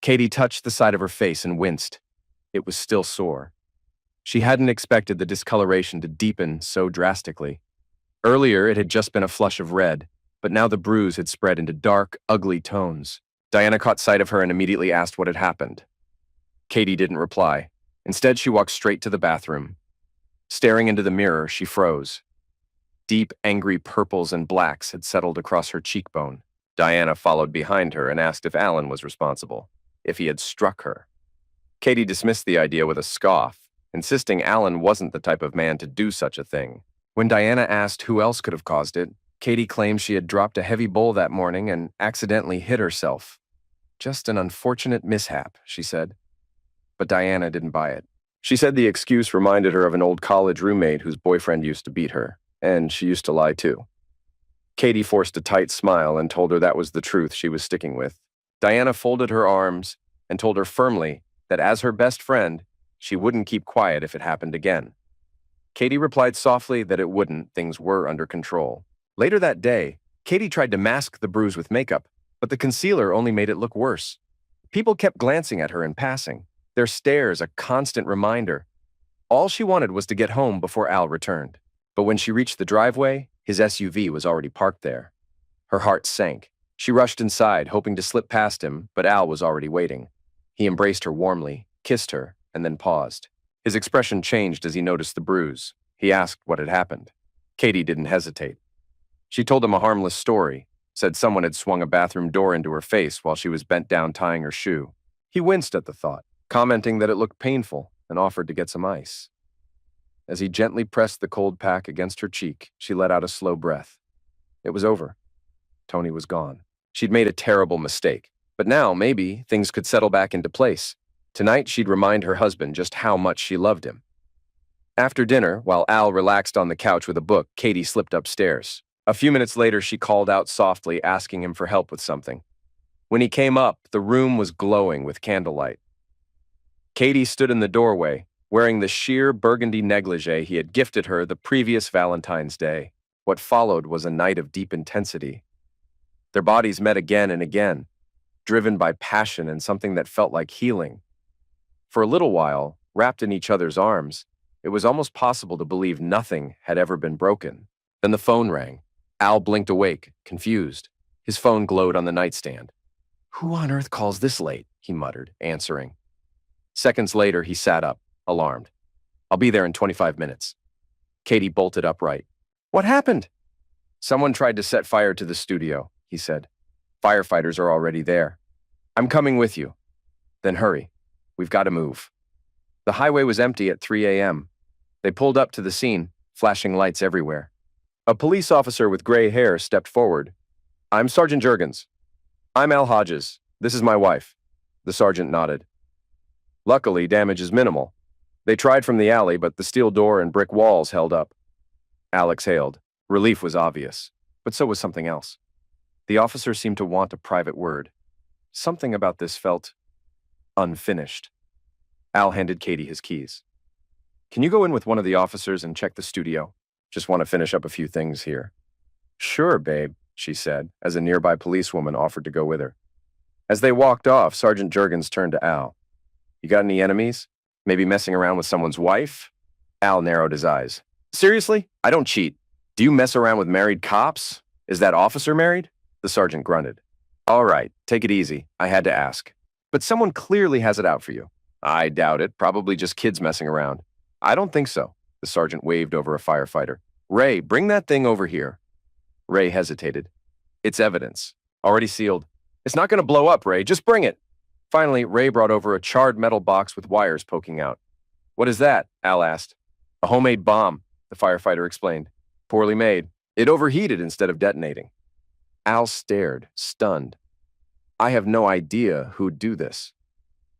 Katie touched the side of her face and winced. It was still sore. She hadn't expected the discoloration to deepen so drastically. Earlier, it had just been a flush of red, but now the bruise had spread into dark, ugly tones. Diana caught sight of her and immediately asked what had happened. Katie didn't reply. Instead, she walked straight to the bathroom. Staring into the mirror, she froze. Deep, angry purples and blacks had settled across her cheekbone. Diana followed behind her and asked if Alan was responsible, if he had struck her. Katie dismissed the idea with a scoff, insisting Alan wasn't the type of man to do such a thing. When Diana asked who else could have caused it, Katie claimed she had dropped a heavy bowl that morning and accidentally hit herself. Just an unfortunate mishap, she said. But Diana didn't buy it. She said the excuse reminded her of an old college roommate whose boyfriend used to beat her, and she used to lie too. Katie forced a tight smile and told her that was the truth she was sticking with. Diana folded her arms and told her firmly that as her best friend, she wouldn't keep quiet if it happened again. Katie replied softly that it wouldn't, things were under control. Later that day, Katie tried to mask the bruise with makeup, but the concealer only made it look worse. People kept glancing at her in passing, their stares a constant reminder. All she wanted was to get home before Al returned. But when she reached the driveway, his SUV was already parked there. Her heart sank. She rushed inside, hoping to slip past him, but Al was already waiting. He embraced her warmly, kissed her, and then paused. His expression changed as he noticed the bruise. He asked what had happened. Katie didn't hesitate. She told him a harmless story, said someone had swung a bathroom door into her face while she was bent down tying her shoe. He winced at the thought, commenting that it looked painful, and offered to get some ice. As he gently pressed the cold pack against her cheek, she let out a slow breath. It was over. Tony was gone. She'd made a terrible mistake, but now, maybe, things could settle back into place. Tonight, she'd remind her husband just how much she loved him. After dinner, while Al relaxed on the couch with a book, Katie slipped upstairs. A few minutes later, she called out softly, asking him for help with something. When he came up, the room was glowing with candlelight. Katie stood in the doorway, wearing the sheer burgundy negligee he had gifted her the previous Valentine's Day. What followed was a night of deep intensity. Their bodies met again and again, driven by passion and something that felt like healing. For a little while, wrapped in each other's arms, it was almost possible to believe nothing had ever been broken. Then the phone rang. Al blinked awake, confused. His phone glowed on the nightstand. "Who on earth calls this late?" he muttered, answering. Seconds later, he sat up, alarmed. "I'll be there in 25 minutes. Katie bolted upright. "What happened?" "Someone tried to set fire to the studio," he said. "Firefighters are already there. I'm coming with you." "Then hurry. We've got to move." The highway was empty at 3 a.m. They pulled up to the scene, flashing lights everywhere. A police officer with gray hair stepped forward. "I'm Sergeant Juergens." "I'm Al Hodges. This is my wife." The sergeant nodded. "Luckily, damage is minimal. They tried from the alley, but the steel door and brick walls held up." Al exhaled. Relief was obvious, but so was something else. The officer seemed to want a private word. Something about this felt unfinished. Al handed Katie his keys. "Can you go in with one of the officers and check the studio? Just want to finish up a few things here." "Sure, babe," she said, as a nearby policewoman offered to go with her. As they walked off, Sergeant Juergens turned to Al. "You got any enemies? Maybe messing around with someone's wife?" Al narrowed his eyes. "Seriously? I don't cheat. Do you mess around with married cops? Is that officer married?" The sergeant grunted. "All right, take it easy. I had to ask. But someone clearly has it out for you." "I doubt it. Probably just kids messing around." "I don't think so." The sergeant waved over a firefighter. "Ray, bring that thing over here." Ray hesitated. "It's evidence. Already sealed." "It's not going to blow up, Ray. Just bring it." Finally, Ray brought over a charred metal box with wires poking out. "What is that?" Al asked. "A homemade bomb," the firefighter explained. "Poorly made. It overheated instead of detonating." Al stared, stunned. "I have no idea who'd do this."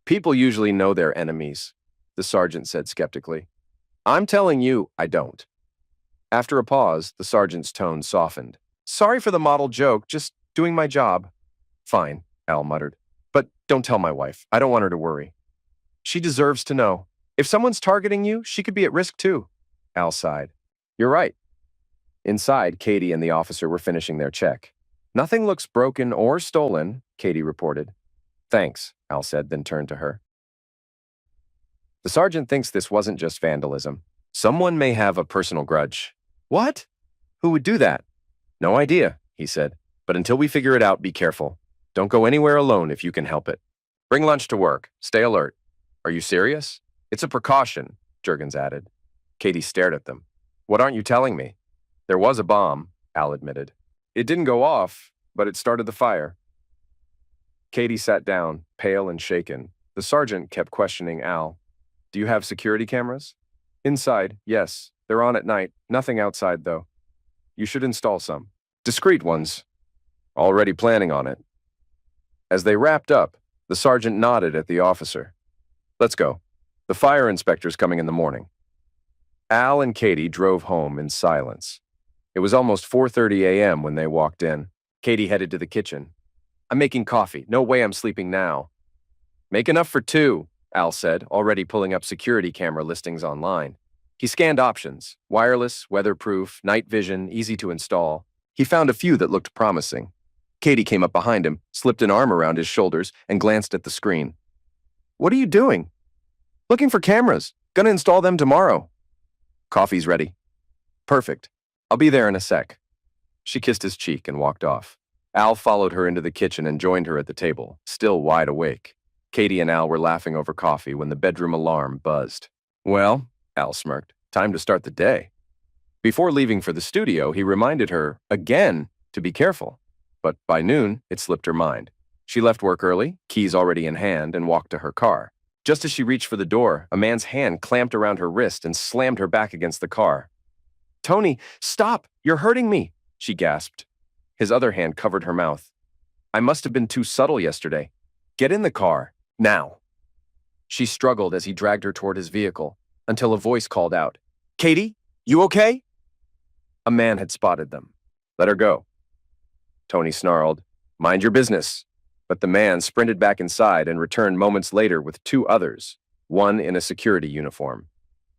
"People usually know their enemies," the sergeant said skeptically. "I'm telling you, I don't." After a pause, the sergeant's tone softened. "Sorry for the model joke, just doing my job." "Fine," Al muttered. "But don't tell my wife. I don't want her to worry." "She deserves to know. If someone's targeting you, she could be at risk too." Al sighed. "You're right." Inside, Katie and the officer were finishing their check. "Nothing looks broken or stolen," Katie reported. Thanks, Al said, then turned to her. The sergeant thinks this wasn't just vandalism. Someone may have a personal grudge. What? Who would do that? No idea, he said. But until we figure it out, be careful. Don't go anywhere alone if you can help it. Bring lunch to work. Stay alert. Are you serious? It's a precaution, Juergens added. Katie stared at them. What aren't you telling me? There was a bomb, Al admitted. It didn't go off, but it started the fire. Katie sat down, pale and shaken. The sergeant kept questioning Al. Do you have security cameras? Inside, yes. They're on at night. Nothing outside, though. You should install some. Discreet ones. Already planning on it. As they wrapped up, the sergeant nodded at the officer. Let's go. The fire inspector's coming in the morning. Al and Katie drove home in silence. It was almost 4:30 a.m. when they walked in. Katie headed to the kitchen. I'm making coffee. No way I'm sleeping now. Make enough for two, Al said, already pulling up security camera listings online. He scanned options: wireless, weatherproof, night vision, easy to install. He found a few that looked promising. Katie came up behind him, slipped an arm around his shoulders, and glanced at the screen. What are you doing? Looking for cameras. Gonna install them tomorrow. Coffee's ready. Perfect. I'll be there in a sec. She kissed his cheek and walked off. Al followed her into the kitchen and joined her at the table, still wide awake. Katie and Al were laughing over coffee when the bedroom alarm buzzed. Well, Al smirked, time to start the day. Before leaving for the studio, he reminded her, again, to be careful. But by noon, it slipped her mind. She left work early, keys already in hand, and walked to her car. Just as she reached for the door, a man's hand clamped around her wrist and slammed her back against the car. Tony, stop! You're hurting me! She gasped. His other hand covered her mouth. I must have been too subtle yesterday. Get in the car, now. She struggled as he dragged her toward his vehicle, until a voice called out, Katie, you okay? A man had spotted them. Let her go. Tony snarled, Mind your business. But the man sprinted back inside and returned moments later with two others, one in a security uniform.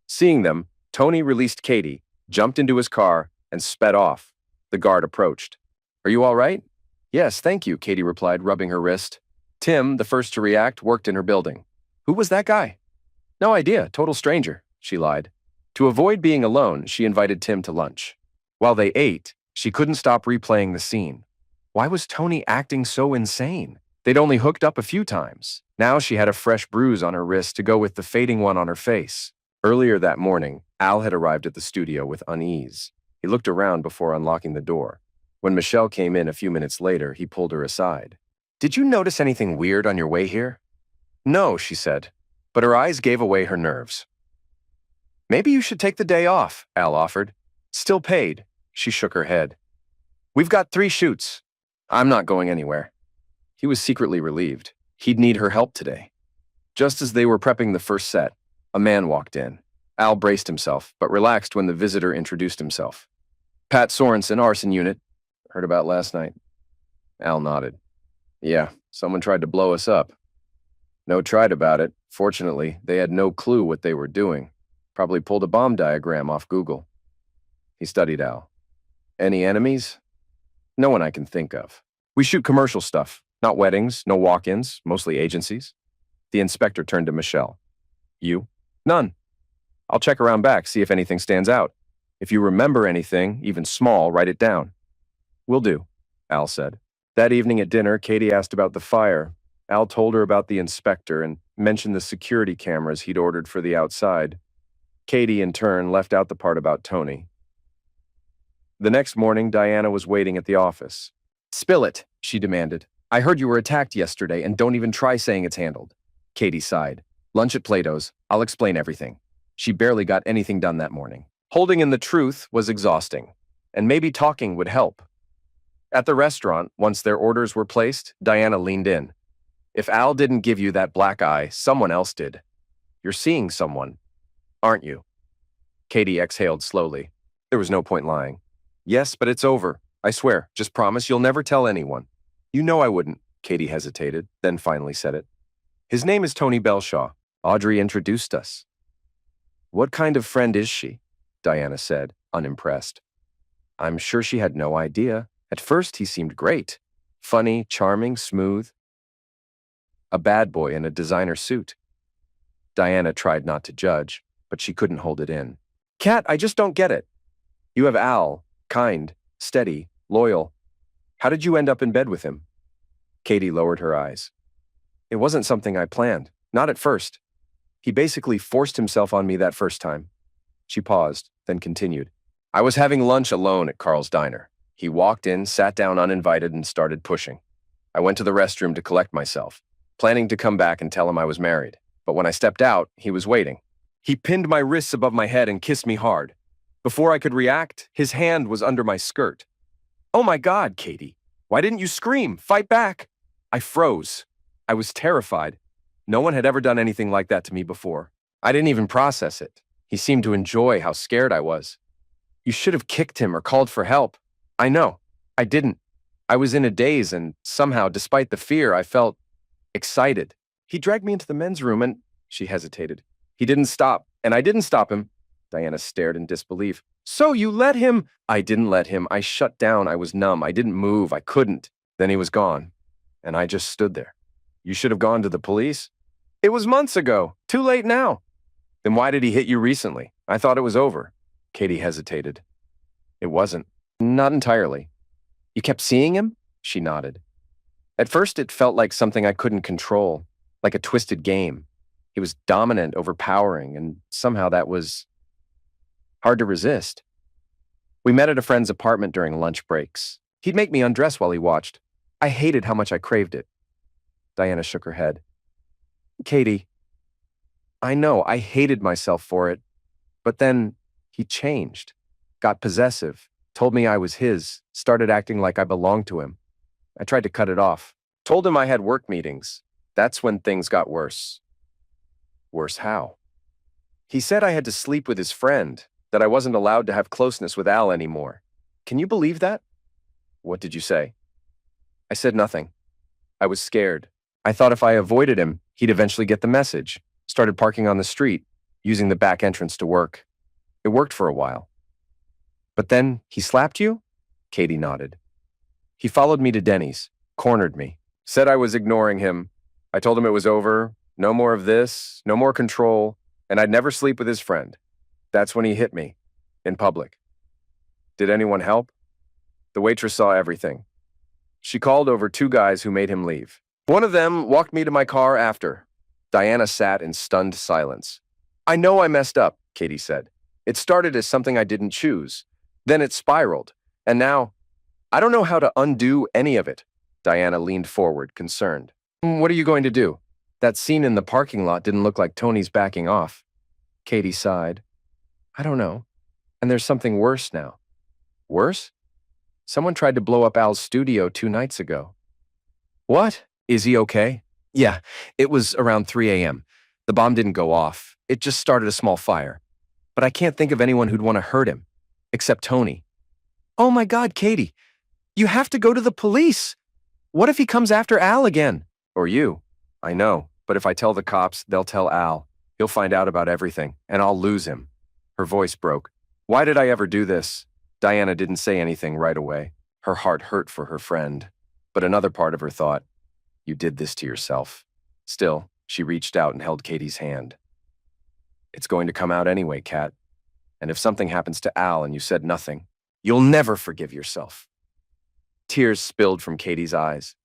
Seeing them, Tony released Katie, jumped into his car, and sped off. The guard approached. Are you all right? Yes, thank you, Katie replied, rubbing her wrist. Tim, the first to react, worked in her building. Who was that guy? No idea, total stranger, she lied. To avoid being alone, she invited Tim to lunch. While they ate, she couldn't stop replaying the scene. Why was Tony acting so insane? They'd only hooked up a few times. Now she had a fresh bruise on her wrist to go with the fading one on her face. Earlier that morning, Al had arrived at the studio with unease. He looked around before unlocking the door. When Michelle came in a few minutes later, he pulled her aside. Did you notice anything weird on your way here? No, she said, but her eyes gave away her nerves. Maybe you should take the day off, Al offered. Still paid. She shook her head. We've got 3 shoots. I'm not going anywhere. He was secretly relieved. He'd need her help today. Just as they were prepping the first set, a man walked in. Al braced himself, but relaxed when the visitor introduced himself. Pat Sorensen, arson unit. Heard about last night. Al nodded. Yeah, someone tried to blow us up. No tried about it. Fortunately, they had no clue what they were doing. Probably pulled a bomb diagram off Google. He studied Al. Any enemies? No one I can think of. We shoot commercial stuff. Not weddings, no walk-ins, mostly agencies. The inspector turned to Michelle. You? None. I'll check around back, see if anything stands out. If you remember anything, even small, write it down. Will do, Al said. That evening at dinner, Katie asked about the fire. Al told her about the inspector and mentioned the security cameras he'd ordered for the outside. Katie, in turn, left out the part about Tony. The next morning, Diana was waiting at the office. Spill it, she demanded. I heard you were attacked yesterday, and don't even try saying it's handled. Katie sighed. Lunch at Plato's. I'll explain everything. She barely got anything done that morning. Holding in the truth was exhausting, and maybe talking would help. At the restaurant, once their orders were placed, Diana leaned in. If Al didn't give you that black eye, someone else did. You're seeing someone, aren't you? Katie exhaled slowly. There was no point lying. Yes, but it's over. I swear. Just promise you'll never tell anyone. You know I wouldn't. Katie hesitated, then finally said it. His name is Tony Belshaw. Audrey introduced us. What kind of friend is she? Diana said, unimpressed. I'm sure she had no idea. At first, he seemed great. Funny, charming, smooth. a bad boy in a designer suit. Diana tried not to judge, but she couldn't hold it in. Kat, I just don't get it. You have Al, kind, steady, loyal. How did you end up in bed with him? Katie lowered her eyes. It wasn't something I planned, not at first. He basically forced himself on me that first time. She paused, then continued. I was having lunch alone at Carl's diner. He walked in, sat down uninvited, and started pushing. I went to the restroom to collect myself, planning to come back and tell him I was married. But when I stepped out, he was waiting. He pinned my wrists above my head and kissed me hard. Before I could react, his hand was under my skirt. Oh my God, Katie. Why didn't you scream? Fight back. I froze. I was terrified. No one had ever done anything like that to me before. I didn't even process it. He seemed to enjoy how scared I was. You should have kicked him or called for help. I know. I didn't. I was in a daze and somehow, despite the fear, I felt excited. He dragged me into the men's room and she hesitated. He didn't stop, and I didn't stop him. Diana stared in disbelief. So you let him? I didn't let him. I shut down. I was numb. I didn't move. I couldn't. Then he was gone, and I just stood there. You should have gone to the police. It was months ago. Too late now. Then why did he hit you recently? I thought it was over. Katie hesitated. It wasn't. Not entirely. You kept seeing him? She nodded. At first, it felt like something I couldn't control, like a twisted game. He was dominant, overpowering, and somehow that was hard to resist. We met at a friend's apartment during lunch breaks. He'd make me undress while he watched. I hated how much I craved it. Diana shook her head. Katie, I know I hated myself for it, but then he changed, got possessive, told me I was his, started acting like I belonged to him. I tried to cut it off. Told him I had work meetings. That's when things got worse. Worse how? He said I had to sleep with his friend, that I wasn't allowed to have closeness with Al anymore. Can you believe that? What did you say? I said nothing. I was scared. I thought if I avoided him, he'd eventually get the message. Started parking on the street, using the back entrance to work. It worked for a while. But then he slapped you? Katie nodded. He followed me to Denny's, cornered me, said I was ignoring him. I told him it was over, no more of this, no more control, and I'd never sleep with his friend. That's when he hit me, in public. Did anyone help? The waitress saw everything. She called over 2 guys who made him leave. One of them walked me to my car after. Diana sat in stunned silence. I know I messed up, Katie said. It started as something I didn't choose. Then it spiraled. And now, I don't know how to undo any of it. Diana leaned forward, concerned. What are you going to do? That scene in the parking lot didn't look like Tony's backing off. Katie sighed. I don't know. And there's something worse now. Worse? Someone tried to blow up Al's studio 2 nights ago. What? Is he okay? Yeah, it was around 3 a.m. The bomb didn't go off. It just started a small fire. But I can't think of anyone who'd want to hurt him, except Tony. Oh my God, Katie, you have to go to the police. What if he comes after Al again? Or you. I know, but if I tell the cops, they'll tell Al. He'll find out about everything, and I'll lose him. Her voice broke. Why did I ever do this? Diana didn't say anything right away. Her heart hurt for her friend. But another part of her thought, you did this to yourself. Still, she reached out and held Katie's hand. It's going to come out anyway, Kat. And if something happens to Al and you said nothing, you'll never forgive yourself. Tears spilled from Katie's eyes.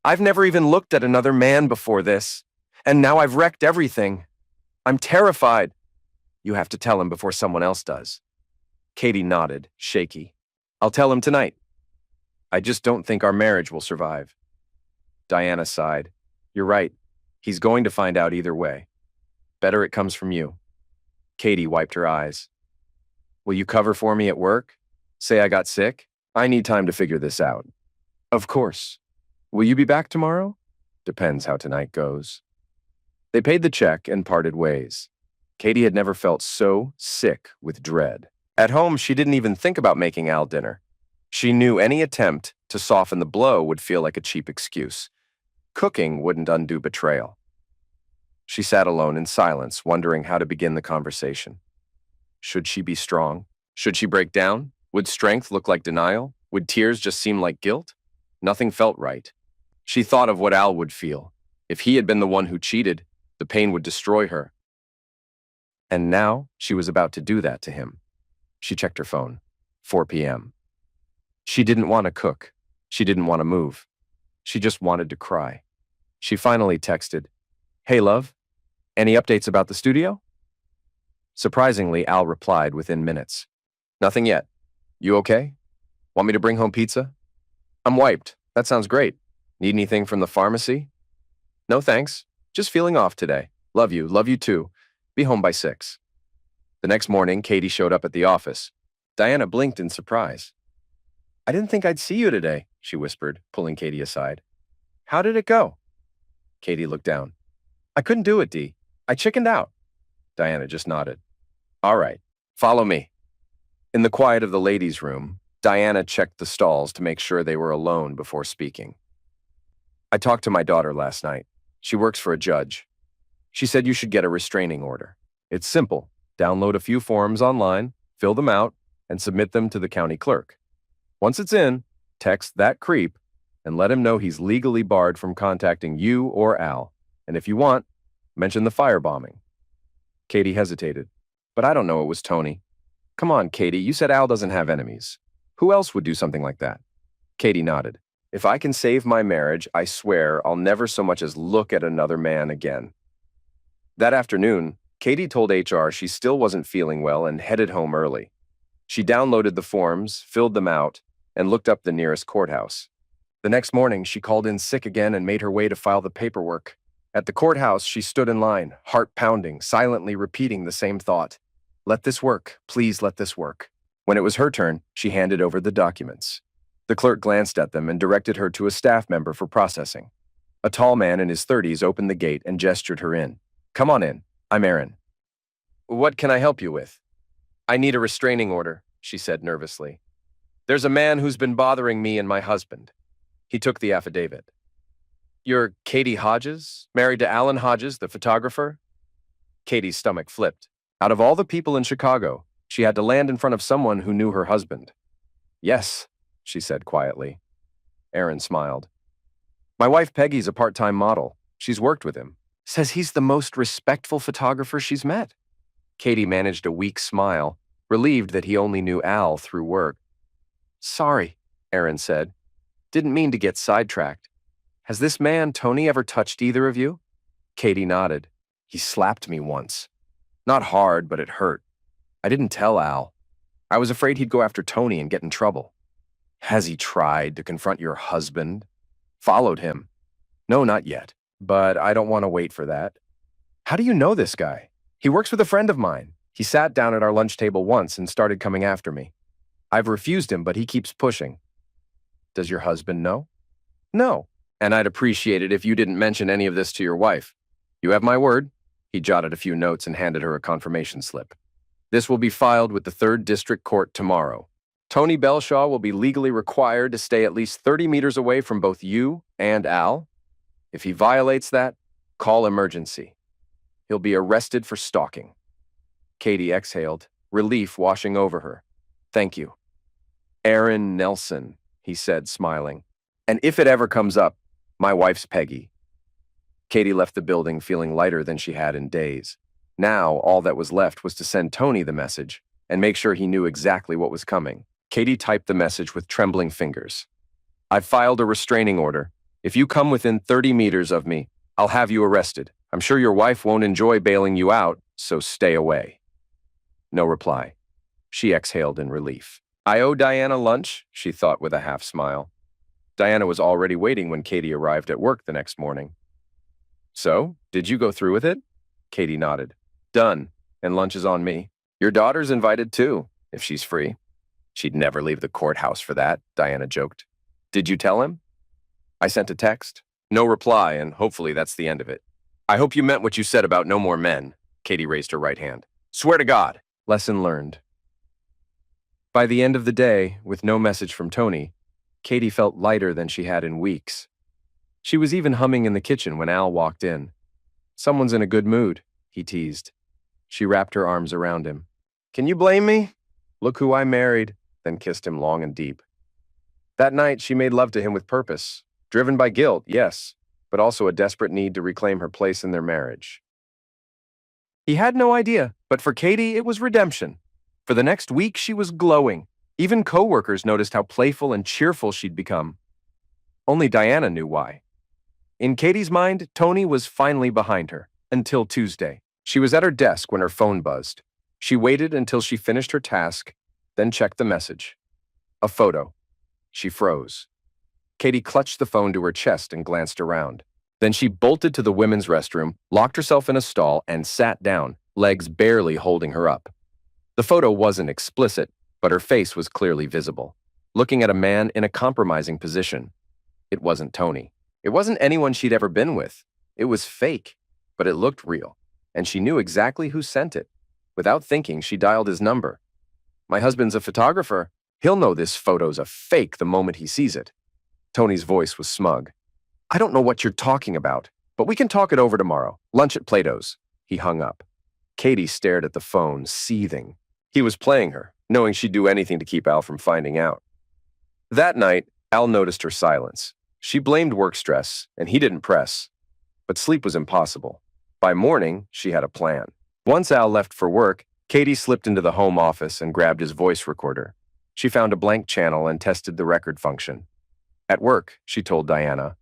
I've never even looked at another man before this, and now I've wrecked everything. I'm terrified. You have to tell him before someone else does. Katie nodded, shaky. I'll tell him tonight. I just don't think our marriage will survive. Diana sighed. You're right. He's going to find out either way. Better it comes from you. Katie wiped her eyes. Will you cover for me at work? Say I got sick? I need time to figure this out. Of course. Will you be back tomorrow? Depends how tonight goes. They paid the check and parted ways. Katie had never felt so sick with dread. At home, she didn't even think about making Al dinner. She knew any attempt to soften the blow would feel like a cheap excuse. Cooking wouldn't undo betrayal. She sat alone in silence, wondering how to begin the conversation. Should she be strong? Should she break down? Would strength look like denial? Would tears just seem like guilt? Nothing felt right. She thought of what Al would feel. If he had been the one who cheated, the pain would destroy her. And now she was about to do that to him. She checked her phone. 4 p.m. She didn't want to cook. She didn't want to move. She just wanted to cry. She finally texted, "Hey, love, any updates about the studio?" Surprisingly, Al replied within minutes. "Nothing yet. You okay? Want me to bring home pizza?" "I'm wiped. That sounds great. Need anything from the pharmacy?" "No, thanks. Just feeling off today. Love you. Love you too. Be home by 6. The next morning, Katie showed up at the office. Diana blinked in surprise. "I didn't think I'd see you today," she whispered, pulling Katie aside. "How did it go?" Katie looked down. "I couldn't do it, Dee. I chickened out." Diana just nodded. "All right, follow me." In the quiet of the ladies' room, Diana checked the stalls to make sure they were alone before speaking. "I talked to my daughter last night. She works for a judge. She said you should get a restraining order. It's simple. Download a few forms online, fill them out, and submit them to the county clerk. Once it's in, text that creep and let him know he's legally barred from contacting you or Al. And if you want, mention the firebombing." Katie hesitated. "But I don't know it was Tony." "Come on, Katie, you said Al doesn't have enemies. Who else would do something like that?" Katie nodded. "If I can save my marriage, I swear I'll never so much as look at another man again." That afternoon, Katie told HR she still wasn't feeling well and headed home early. She downloaded the forms, filled them out, and looked up the nearest courthouse. The next morning, she called in sick again and made her way to file the paperwork. At the courthouse, she stood in line, heart pounding, silently repeating the same thought. "Let this work. Please let this work." When it was her turn, she handed over the documents. The clerk glanced at them and directed her to a staff member for processing. A tall man in his 30s opened the gate and gestured her in. "Come on in. I'm Aaron." "What can I help you with?" "I need a restraining order," she said nervously. "There's a man who's been bothering me and my husband." He took the affidavit. "You're Katie Hodges, married to Alan Hodges, the photographer?" Katie's stomach flipped. Out of all the people in Chicago, she had to land in front of someone who knew her husband. "Yes," she said quietly. Aaron smiled. "My wife Peggy's a part-time model. She's worked with him. Says he's the most respectful photographer she's met." Katie managed a weak smile, relieved that he only knew Al through work. "Sorry," Aaron said. "Didn't mean to get sidetracked. Has this man, Tony, ever touched either of you?" Katie nodded. "He slapped me once. Not hard, but it hurt. I didn't tell Al. I was afraid he'd go after Tony and get in trouble." "Has he tried to confront your husband?" "Followed him." "No, not yet. But I don't want to wait for that." "How do you know this guy?" "He works with a friend of mine. He sat down at our lunch table once and started coming after me. I've refused him, but he keeps pushing." "Does your husband know?" "No. And I'd appreciate it if you didn't mention any of this to your wife. You have my word." He jotted a few notes and handed her a confirmation slip. "This will be filed with the 3rd District Court tomorrow. Tony Belshaw will be legally required to stay at least 30 meters away from both you and Al. If he violates that, call emergency. He'll be arrested for stalking." Katie exhaled, relief washing over her. "Thank you." "Aaron Nelson," he said, smiling. "And if it ever comes up, my wife's Peggy." Katie left the building feeling lighter than she had in days. Now, all that was left was to send Tony the message and make sure he knew exactly what was coming. Katie typed the message with trembling fingers. "I've filed a restraining order. If you come within 30 meters of me, I'll have you arrested. I'm sure your wife won't enjoy bailing you out, so stay away." No reply. She exhaled in relief. "I owe Diana lunch," she thought with a half smile. Diana was already waiting when Katie arrived at work the next morning. "So, did you go through with it?" Katie nodded. "Done, and lunch is on me. Your daughter's invited too, if she's free." "She'd never leave the courthouse for that," Diana joked. "Did you tell him?" "I sent a text. No reply, and hopefully that's the end of it." "I hope you meant what you said about no more men." Katie raised her right hand. "Swear to God." Lesson learned. By the end of the day, with no message from Tony, Katie felt lighter than she had in weeks. She was even humming in the kitchen when Al walked in. "Someone's in a good mood," he teased. She wrapped her arms around him. "Can you blame me? Look who I married," then kissed him long and deep. That night, she made love to him with purpose. Driven by guilt, yes, but also a desperate need to reclaim her place in their marriage. He had no idea, but for Katie, it was redemption. For the next week, she was glowing. Even coworkers noticed how playful and cheerful she'd become. Only Diana knew why. In Katie's mind, Tony was finally behind her, until Tuesday. She was at her desk when her phone buzzed. She waited until she finished her task, then checked the message. A photo. She froze. Katie clutched the phone to her chest and glanced around. Then she bolted to the women's restroom, locked herself in a stall, and sat down, legs barely holding her up. The photo wasn't explicit, but her face was clearly visible, looking at a man in a compromising position. It wasn't Tony. It wasn't anyone she'd ever been with. It was fake, but it looked real, and she knew exactly who sent it. Without thinking, she dialed his number. "My husband's a photographer. He'll know this photo's a fake the moment he sees it." Tony's voice was smug. "I don't know what you're talking about, but we can talk it over tomorrow. Lunch at Plato's." He hung up. Katie stared at the phone, seething. He was playing her, knowing she'd do anything to keep Al from finding out. That night, Al noticed her silence. She blamed work stress, and he didn't press. But sleep was impossible. By morning, she had a plan. Once Al left for work, Katie slipped into the home office and grabbed his voice recorder. She found a blank channel and tested the record function. At work, she told Diana.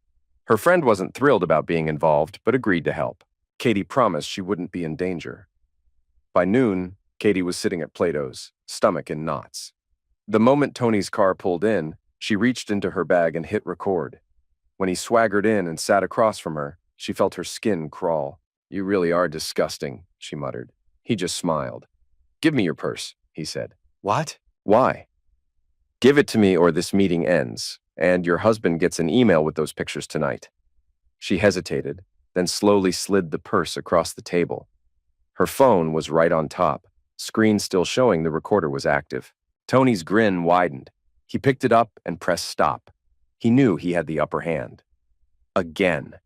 Her friend wasn't thrilled about being involved, but agreed to help. Katie promised she wouldn't be in danger. By noon, Katie was sitting at Plato's, stomach in knots. The moment Tony's car pulled in, she reached into her bag and hit record. When he swaggered in and sat across from her, she felt her skin crawl. "You really are disgusting," she muttered. He just smiled. "Give me your purse," he said. "What? Why?" "Give it to me or this meeting ends, and your husband gets an email with those pictures tonight." She hesitated, then slowly slid the purse across the table. Her phone was right on top, screen still showing the recorder was active. Tony's grin widened. He picked it up and pressed stop. He knew he had the upper hand. Again.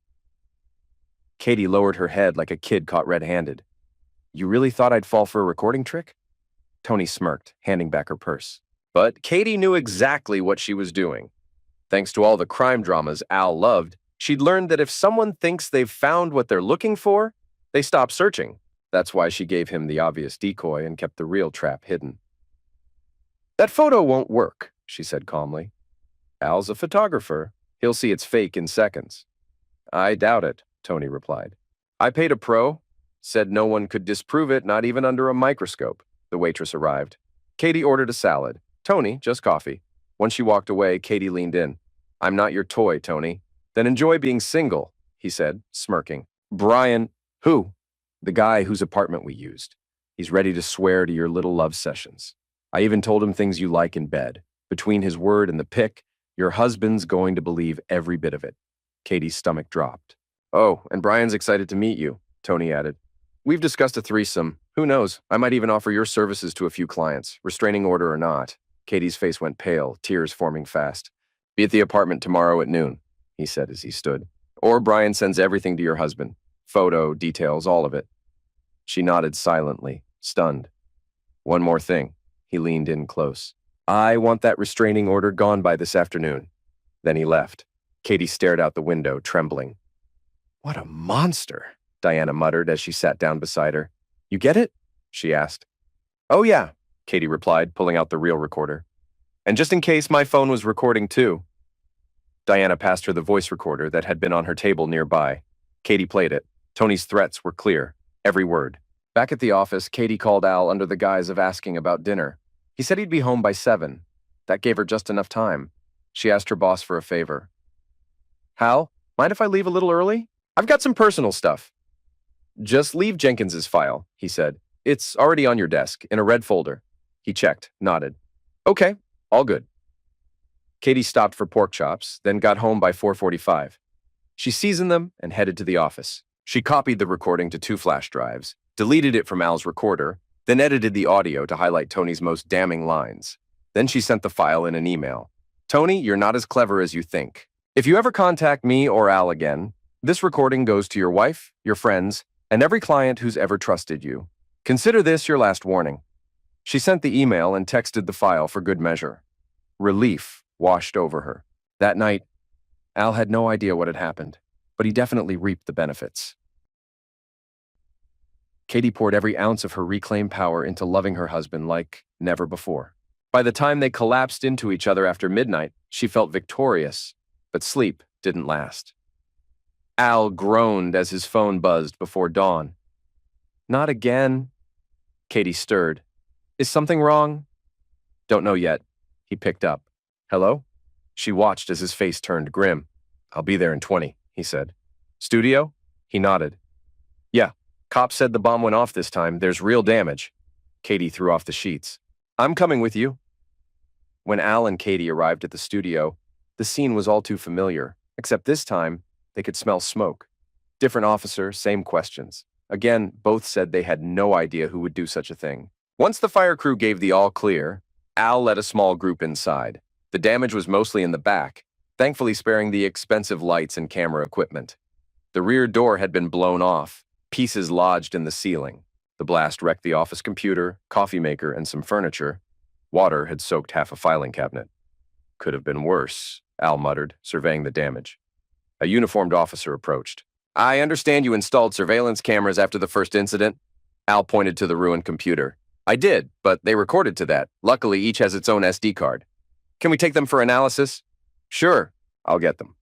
Katie lowered her head like a kid caught red-handed. "You really thought I'd fall for a recording trick?" Tony smirked, handing back her purse. But Katie knew exactly what she was doing. Thanks to all the crime dramas Al loved, she'd learned that if someone thinks they've found what they're looking for, they stop searching. That's why she gave him the obvious decoy and kept the real trap hidden. "That photo won't work," she said calmly. "Al's a photographer. He'll see it's fake in seconds." "I doubt it," Tony replied. "I paid a pro. Said no one could disprove it, not even under a microscope." The waitress arrived. Katie ordered a salad. Tony, just coffee. When she walked away, Katie leaned in. "I'm not your toy, Tony." "Then enjoy being single," he said, smirking. "Brian." "Who?" "The guy whose apartment we used. He's ready to swear to your little love sessions. I even told him things you like in bed. Between his word and the pic, your husband's going to believe every bit of it." Katie's stomach dropped. "Oh, and Brian's excited to meet you," Tony added. "We've discussed a threesome. Who knows? I might even offer your services to a few clients, restraining order or not." Katie's face went pale, tears forming fast. "Be at the apartment tomorrow at noon," he said as he stood. "Or Brian sends everything to your husband. Photo, details, all of it." She nodded silently, stunned. "One more thing." He leaned in close. "I want that restraining order gone by this afternoon." Then he left. Katie stared out the window, trembling. "What a monster," Diana muttered as she sat down beside her. "You get it?" she asked. "Oh yeah," Katie replied, pulling out the real recorder. "And just in case, my phone was recording too." Diana passed her the voice recorder that had been on her table nearby. Katie played it. Tony's threats were clear, every word. Back at the office, Katie called Al under the guise of asking about dinner. He said he'd be home by 7. That gave her just enough time. She asked her boss for a favor. "Hal, mind if I leave a little early? I've got some personal stuff." "Just leave Jenkins's file," he said. "It's already on your desk, in a red folder." He checked, nodded. "Okay, all good." Katie stopped for pork chops, then got home by 4:45. She seasoned them and headed to the office. She copied the recording to 2 flash drives, deleted it from Al's recorder, then edited the audio to highlight Tony's most damning lines. Then she sent the file in an email. "Tony, you're not as clever as you think. If you ever contact me or Al again, this recording goes to your wife, your friends, and every client who's ever trusted you. Consider this your last warning." She sent the email and texted the file for good measure. Relief washed over her. That night, Al had no idea what had happened. but he definitely reaped the benefits. Katie poured every ounce of her reclaimed power into loving her husband like never before. By the time they collapsed into each other after midnight, she felt victorious, but sleep didn't last. Al groaned as his phone buzzed before dawn. Not again. Katie stirred. Is something wrong? Don't know yet. He picked up. Hello? She watched as his face turned grim. I'll be there in 20, he said. Studio? He nodded. Yeah. Cops said the bomb went off this time. There's real damage. Katie threw off the sheets. I'm coming with you. When Al and Katie arrived at the studio, the scene was all too familiar, except this time, they could smell smoke. Different officer, same questions. Again, both said they had no idea who would do such a thing. Once the fire crew gave the all clear, Al led a small group inside. The damage was mostly in the back, thankfully sparing the expensive lights and camera equipment. The rear door had been blown off, pieces lodged in the ceiling. The blast wrecked the office computer, coffee maker, and some furniture. Water had soaked half a filing cabinet. Could have been worse, Al muttered, surveying the damage. A uniformed officer approached. I understand you installed surveillance cameras after the first incident. Al pointed to the ruined computer. I did, but they recorded to that. Luckily, each has its own SD card. Can we take them for analysis? Sure, I'll get them.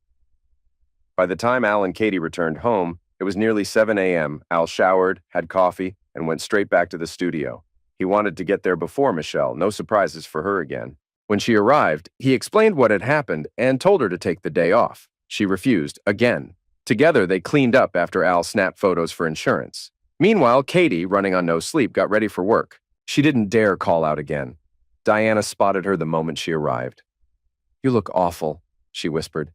By the time Al and Katie returned home, it was nearly 7 a.m. Al showered, had coffee, and went straight back to the studio. He wanted to get there before Michelle, no surprises for her again. When she arrived, he explained what had happened and told her to take the day off. She refused, again. Together, they cleaned up after Al snapped photos for insurance. Meanwhile, Katie, running on no sleep, got ready for work. She didn't dare call out again. Diana spotted her the moment she arrived. You look awful, she whispered.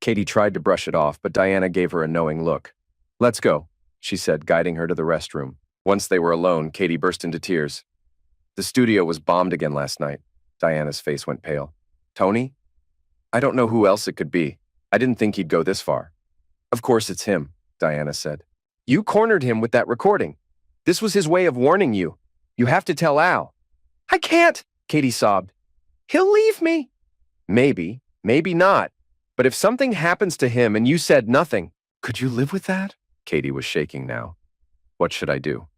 Katie tried to brush it off, but Diana gave her a knowing look. Let's go, she said, guiding her to the restroom. Once they were alone, Katie burst into tears. The studio was bombed again last night. Diana's face went pale. Tony? I don't know who else it could be. I didn't think he'd go this far. Of course it's him, Diana said. You cornered him with that recording. This was his way of warning you. You have to tell Al. I can't, Katie sobbed. He'll leave me. Maybe, maybe not. But if something happens to him and you said nothing, could you live with that? Katie was shaking now. What should I do?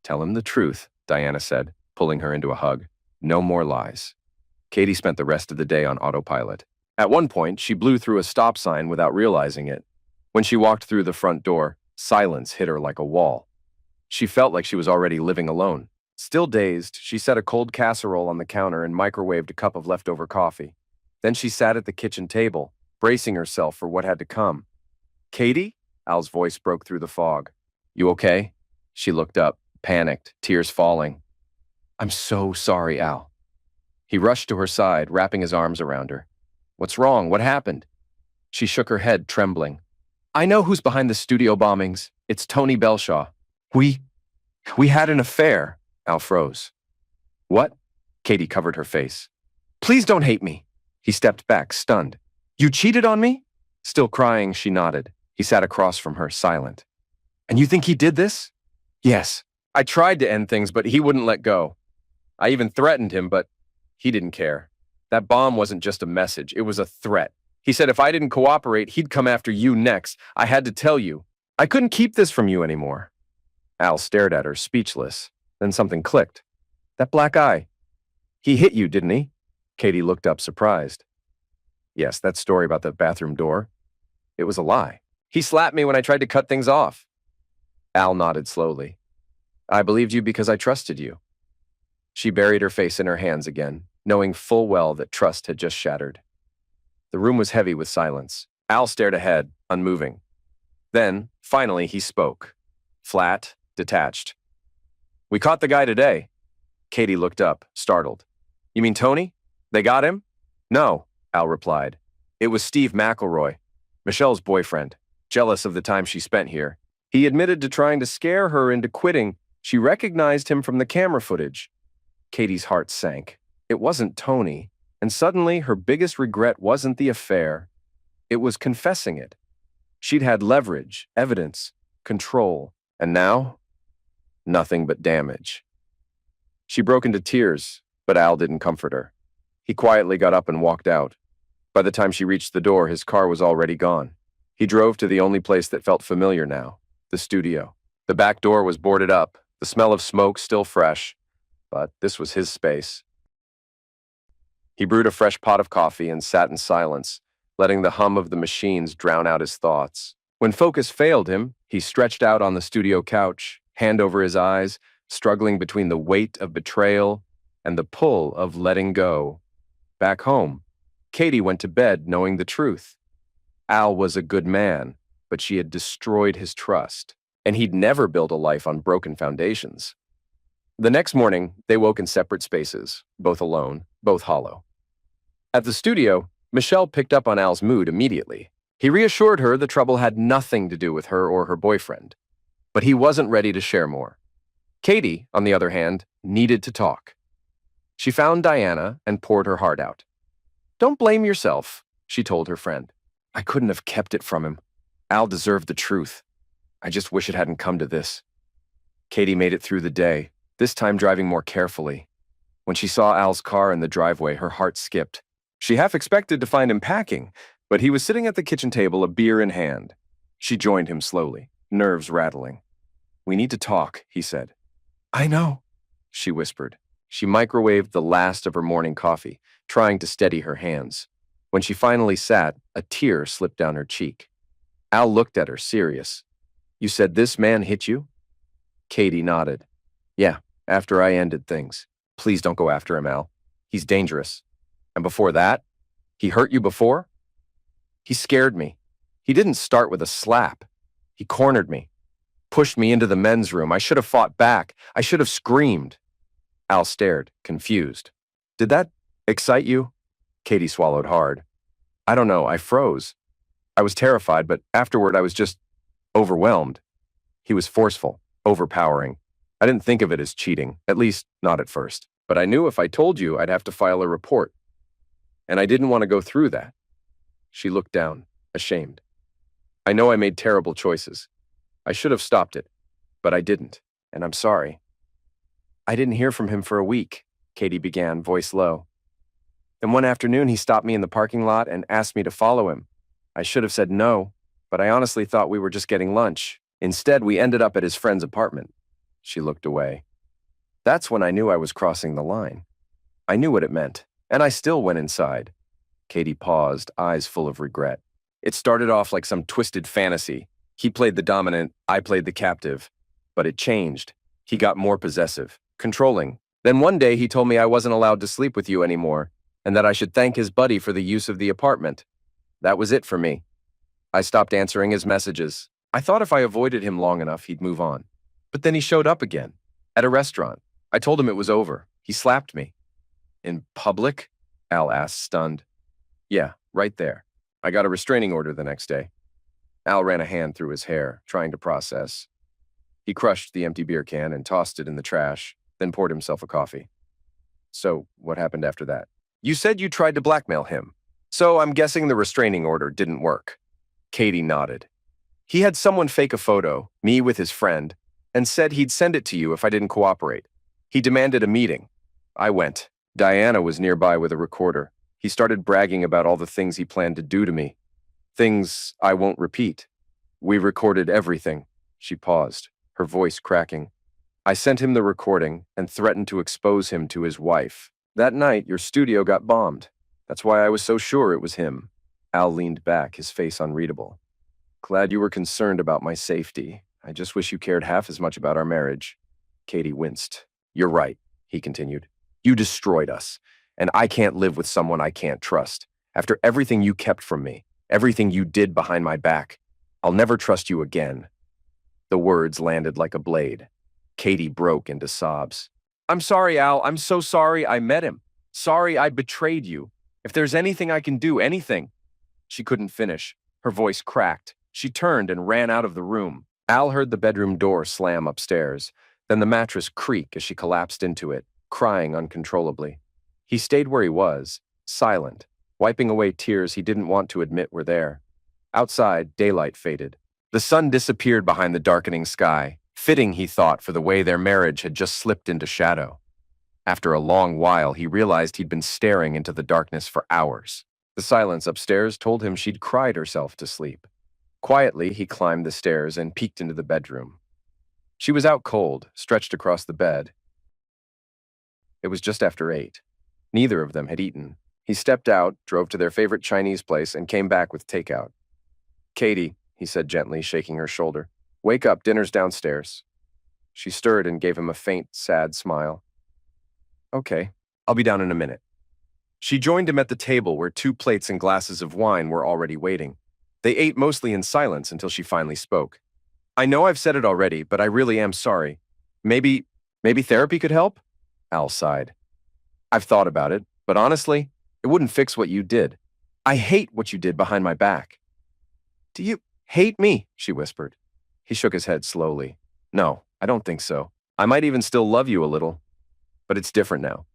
Tell him the truth, Diana said, pulling her into a hug. No more lies. Katie spent the rest of the day on autopilot. At one point, she blew through a stop sign without realizing it. When she walked through the front door, silence hit her like a wall. She felt like she was already living alone. Still dazed, she set a cold casserole on the counter and microwaved a cup of leftover coffee. Then she sat at the kitchen table, bracing herself for what had to come. Katie? Al's voice broke through the fog. You okay? She looked up, panicked, tears falling. I'm so sorry, Al. He rushed to her side, wrapping his arms around her. What's wrong? What happened? She shook her head, trembling. I know who's behind the studio bombings. It's Tony Belshaw. We had an affair. Al froze. What? Katie covered her face. Please don't hate me. He stepped back, stunned. You cheated on me? Still crying, she nodded. He sat across from her, silent. And you think he did this? Yes. I tried to end things, but he wouldn't let go. I even threatened him, but he didn't care. That bomb wasn't just a message, it was a threat. He said if I didn't cooperate, he'd come after you next. I had to tell you. I couldn't keep this from you anymore. Al stared at her, speechless. Then something clicked. That black eye. He hit you, didn't he? Katie looked up, surprised. Yes, that story about the bathroom door. It was a lie. He slapped me when I tried to cut things off. Al nodded slowly. I believed you because I trusted you. She buried her face in her hands again, knowing full well that trust had just shattered. The room was heavy with silence. Al stared ahead, unmoving. Then, finally, he spoke. Flat, detached. We caught the guy today. Katie looked up, startled. You mean Tony? They got him? No, Al replied. It was Steve McElroy, Michelle's boyfriend, jealous of the time she spent here. He admitted to trying to scare her into quitting. She recognized him from the camera footage. Katie's heart sank. It wasn't Tony, and suddenly her biggest regret wasn't the affair. It was confessing it. She'd had leverage, evidence, control, and now? Nothing but damage. She broke into tears, but Al didn't comfort her. He quietly got up and walked out. By the time she reached the door, his car was already gone. He drove to the only place that felt familiar now, the studio. The back door was boarded up, the smell of smoke still fresh, but this was his space. He brewed a fresh pot of coffee and sat in silence, letting the hum of the machines drown out his thoughts. When focus failed him, he stretched out on the studio couch, hand over his eyes, struggling between the weight of betrayal and the pull of letting go. Back home, Katie went to bed knowing the truth. Al was a good man, but she had destroyed his trust, and he'd never build a life on broken foundations. The next morning, they woke in separate spaces, both alone, both hollow. At the studio, Michelle picked up on Al's mood immediately. He reassured her the trouble had nothing to do with her or her boyfriend, but he wasn't ready to share more. Katie, on the other hand, needed to talk. She found Diana and poured her heart out. "Don't blame yourself," she told her friend. "I couldn't have kept it from him. Al deserved the truth. I just wish it hadn't come to this." Katie made it through the day, this time driving more carefully. When she saw Al's car in the driveway, her heart skipped. She half expected to find him packing, but he was sitting at the kitchen table, a beer in hand. She joined him slowly, nerves rattling. "We need to talk," he said. "I know," she whispered. She microwaved the last of her morning coffee, trying to steady her hands. When she finally sat, a tear slipped down her cheek. Al looked at her, serious. "You said this man hit you?" Katie nodded. "Yeah, after I ended things. Please don't go after him, Al. He's dangerous. And before that? He hurt you before?" "He scared me. He didn't start with a slap. He cornered me, pushed me into the men's room. I should have fought back. I should have screamed." Al stared, confused. "Did that excite you?" Katie swallowed hard. "I don't know, I froze. I was terrified, but afterward I was just overwhelmed. He was forceful, overpowering. I didn't think of it as cheating, at least not at first. But I knew if I told you, I'd have to file a report. And I didn't want to go through that." She looked down, ashamed. "I know I made terrible choices. I should have stopped it, but I didn't, and I'm sorry." "I didn't hear from him for a week," Katie began, voice low. "Then one afternoon he stopped me in the parking lot and asked me to follow him. I should have said no, but I honestly thought we were just getting lunch. Instead, we ended up at his friend's apartment." She looked away. "That's when I knew I was crossing the line. I knew what it meant, and I still went inside." Katie paused, eyes full of regret. "It started off like some twisted fantasy. He played the dominant, I played the captive. But it changed. He got more possessive, controlling. Then one day he told me I wasn't allowed to sleep with you anymore, and that I should thank his buddy for the use of the apartment. That was it for me. I stopped answering his messages. I thought if I avoided him long enough, he'd move on. But then he showed up again, at a restaurant. I told him it was over. He slapped me." "In public?" Al asked, stunned. "Yeah, right there. I got a restraining order the next day." Al ran a hand through his hair, trying to process. He crushed the empty beer can and tossed it in the trash, then poured himself a coffee. "So, what happened after that?" "You said you tried to blackmail him. So I'm guessing the restraining order didn't work." Katie nodded. "He had someone fake a photo, me with his friend, and said he'd send it to you if I didn't cooperate. He demanded a meeting. I went. Diana was nearby with a recorder. He started bragging about all the things he planned to do to me. Things I won't repeat. We recorded everything." She paused, her voice cracking. "I sent him the recording and threatened to expose him to his wife. That night, your studio got bombed. That's why I was so sure it was him." Al leaned back, his face unreadable. "Glad you were concerned about my safety. I just wish you cared half as much about our marriage." Katie winced. "You're right," he continued. "You destroyed us, and I can't live with someone I can't trust. After everything you kept from me, everything you did behind my back, I'll never trust you again." The words landed like a blade. Katie broke into sobs. "I'm sorry, Al. I'm so sorry I met him. Sorry I betrayed you. If there's anything I can do, anything." She couldn't finish. Her voice cracked. She turned and ran out of the room. Al heard the bedroom door slam upstairs, then the mattress creak as she collapsed into it, crying uncontrollably. He stayed where he was, silent, wiping away tears he didn't want to admit were there. Outside, daylight faded. The sun disappeared behind the darkening sky, fitting, he thought, for the way their marriage had just slipped into shadow. After a long while, he realized he'd been staring into the darkness for hours. The silence upstairs told him she'd cried herself to sleep. Quietly, he climbed the stairs and peeked into the bedroom. She was out cold, stretched across the bed. It was just after 8. Neither of them had eaten. He stepped out, drove to their favorite Chinese place, and came back with takeout. "Katie," he said gently, shaking her shoulder, "wake up, dinner's downstairs." She stirred and gave him a faint, sad smile. "Okay, I'll be down in a minute." She joined him at the table where 2 plates and glasses of wine were already waiting. They ate mostly in silence until she finally spoke. "I know I've said it already, but I really am sorry. Maybe therapy could help?" Al sighed. "I've thought about it, but honestly, it wouldn't fix what you did. I hate what you did behind my back." "Do you hate me?" she whispered. He shook his head slowly. "No, I don't think so. I might even still love you a little. But it's different now.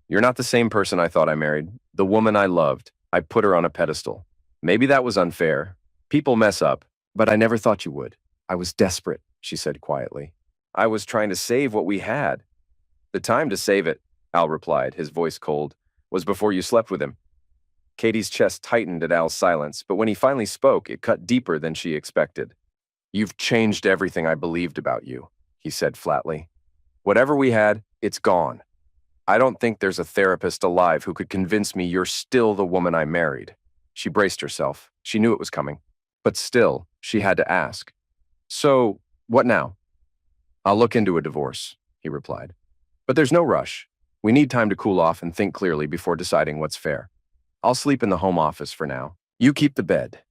You're not the same person I thought I married. The woman I loved, I put her on a pedestal. Maybe that was unfair. People mess up, but I never thought you would. I was desperate," she said quietly. "I was trying to save what we had." "The time to save it," Al replied, his voice cold, "was before you slept with him." Katie's chest tightened at Al's silence, but when he finally spoke, it cut deeper than she expected. "You've changed everything I believed about you," he said flatly. "Whatever we had, it's gone. I don't think there's a therapist alive who could convince me you're still the woman I married." She braced herself. She knew it was coming. But still, she had to ask. "So, what now?" "I'll look into a divorce," he replied. "But there's no rush. We need time to cool off and think clearly before deciding what's fair. I'll sleep in the home office for now. You keep the bed."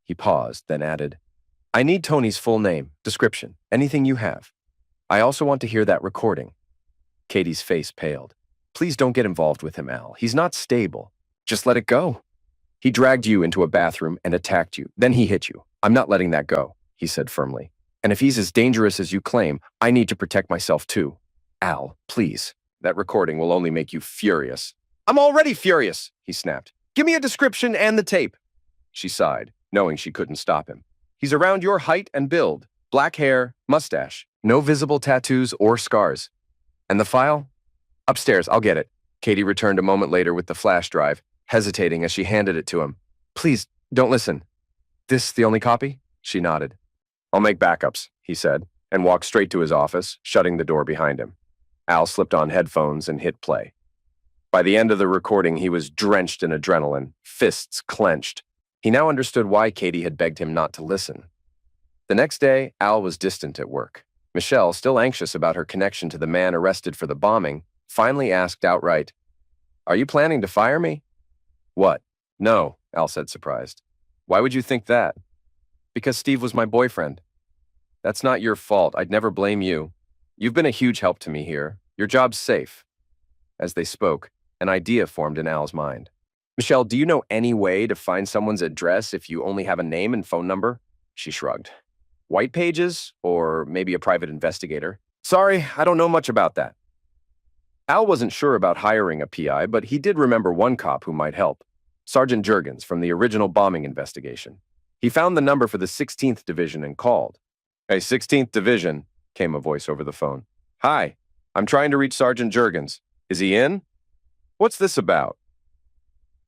He paused, then added, "I need Tony's full name, description, anything you have. I also want to hear that recording." Katie's face paled. "Please don't get involved with him, Al. He's not stable. Just let it go. He dragged you into a bathroom and attacked you. Then he hit you. I'm not letting that go," he said firmly. "And if he's as dangerous as you claim, I need to protect myself too. Al, please. That recording will only make you furious." "I'm already furious," he snapped. "Give me a description and the tape." She sighed, knowing she couldn't stop him. "He's around your height and build. Black hair, mustache. No visible tattoos or scars. And the file? Upstairs, I'll get it." Katie returned a moment later with the flash drive, hesitating as she handed it to him. "Please, don't listen. This the only copy?" She nodded. "I'll make backups," he said, and walked straight to his office, shutting the door behind him. Al slipped on headphones and hit play. By the end of the recording, he was drenched in adrenaline, fists clenched. He now understood why Katie had begged him not to listen. The next day, Al was distant at work. Michelle, still anxious about her connection to the man arrested for the bombing, finally asked outright, "Are you planning to fire me?" "What? No," Al said, surprised. "Why would you think that?" "Because Steve was my boyfriend." "That's not your fault. I'd never blame you. You've been a huge help to me here. Your job's safe." As they spoke, an idea formed in Al's mind. "Michelle, do you know any way to find someone's address if you only have a name and phone number?" She shrugged. "White pages? Or maybe a private investigator?" "Sorry, I don't know much about that." Al wasn't sure about hiring a PI, but he did remember one cop who might help. Sergeant Juergens from the original bombing investigation. He found the number for the 16th Division and called. "Hey, 16th Division," came a voice over the phone. "Hi, I'm trying to reach Sergeant Juergens. Is he in?" "What's this about?"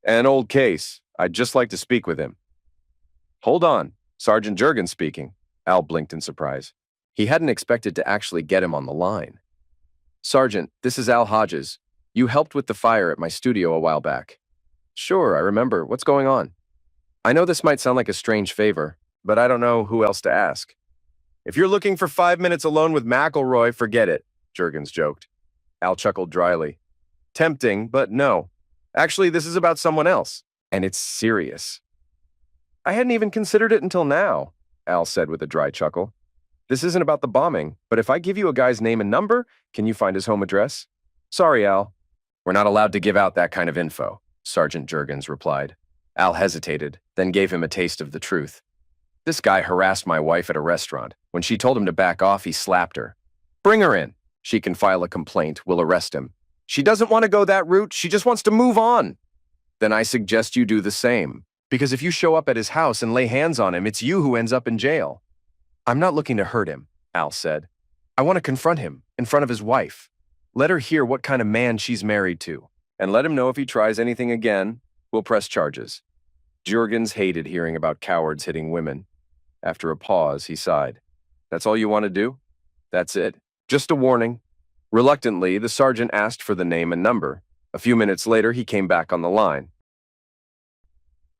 "An old case. I'd just like to speak with him." "Hold on. Sergeant Juergens speaking." Al blinked in surprise. He hadn't expected to actually get him on the line. "Sergeant, this is Al Hodges. You helped with the fire at my studio a while back." "Sure, I remember. What's going on?" "I know this might sound like a strange favor, but I don't know who else to ask." "If you're looking for 5 minutes alone with McElroy, forget it," Juergens joked. Al chuckled dryly. "Tempting, but no. Actually, this is about someone else, and it's serious." "I hadn't even considered it until now," Al said with a dry chuckle. "This isn't about the bombing, but if I give you a guy's name and number, can you find his home address?" "Sorry, Al. We're not allowed to give out that kind of info," Sergeant Juergens replied. Al hesitated, then gave him a taste of the truth. "This guy harassed my wife at a restaurant. When she told him to back off, he slapped her. Bring her in. She can file a complaint. We'll arrest him. She doesn't want to go that route. She just wants to move on." "Then I suggest you do the same. Because if you show up at his house and lay hands on him, it's you who ends up in jail." "I'm not looking to hurt him," Al said. "I want to confront him in front of his wife. Let her hear what kind of man she's married to. And let him know if he tries anything again, we'll press charges." Juergens hated hearing about cowards hitting women. After a pause, he sighed. That's all you want to do? That's it. Just a warning. Reluctantly, the sergeant asked for the name and number. A few minutes later, he came back on the line.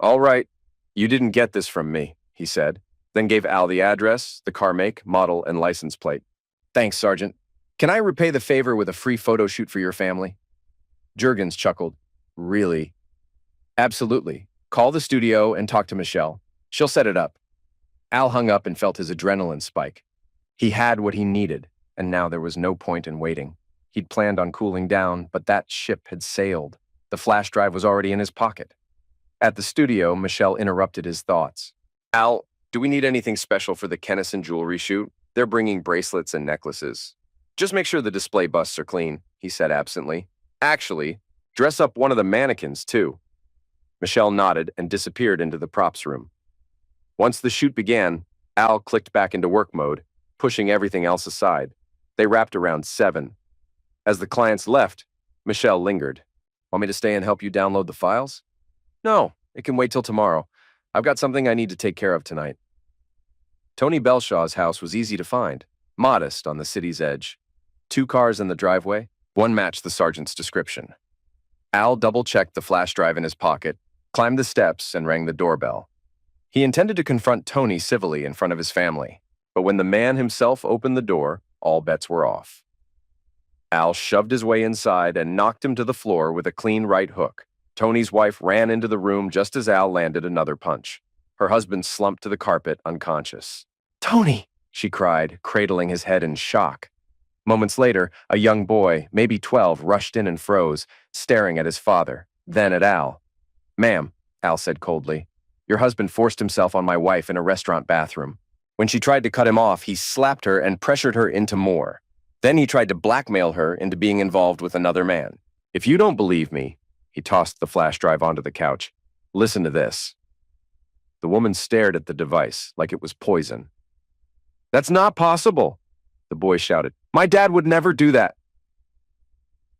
All right, you didn't get this from me, he said, then gave Al the address, the car make, model, and license plate. Thanks, Sergeant. Can I repay the favor with a free photo shoot for your family? Jurgens chuckled. Really? Absolutely. Call the studio and talk to Michelle. She'll set it up. Al hung up and felt his adrenaline spike. He had what he needed, and now there was no point in waiting. He'd planned on cooling down, but that ship had sailed. The flash drive was already in his pocket. At the studio, Michelle interrupted his thoughts. Al, do we need anything special for the Kennison jewelry shoot? They're bringing bracelets and necklaces. Just make sure the display busts are clean, he said absently. Actually, dress up one of the mannequins, too. Michelle nodded and disappeared into the props room. Once the shoot began, Al clicked back into work mode, pushing everything else aside. They wrapped around 7. As the clients left, Michelle lingered. Want me to stay and help you download the files? No, it can wait till tomorrow. I've got something I need to take care of tonight. Tony Belshaw's house was easy to find, modest on the city's edge. 2 cars in the driveway, one matched the sergeant's description. Al double-checked the flash drive in his pocket, climbed the steps, and rang the doorbell. He intended to confront Tony civilly in front of his family, but when the man himself opened the door, all bets were off. Al shoved his way inside and knocked him to the floor with a clean right hook. Tony's wife ran into the room just as Al landed another punch. Her husband slumped to the carpet, unconscious. "Tony!" she cried, cradling his head in shock. Moments later, a young boy, maybe 12, rushed in and froze, staring at his father, then at Al. "Ma'am," Al said coldly, "your husband forced himself on my wife in a restaurant bathroom. When she tried to cut him off, he slapped her and pressured her into more. Then he tried to blackmail her into being involved with another man. If you don't believe me," he tossed the flash drive onto the couch, "listen to this." The woman stared at the device like it was poison. "That's not possible," the boy shouted. "My dad would never do that."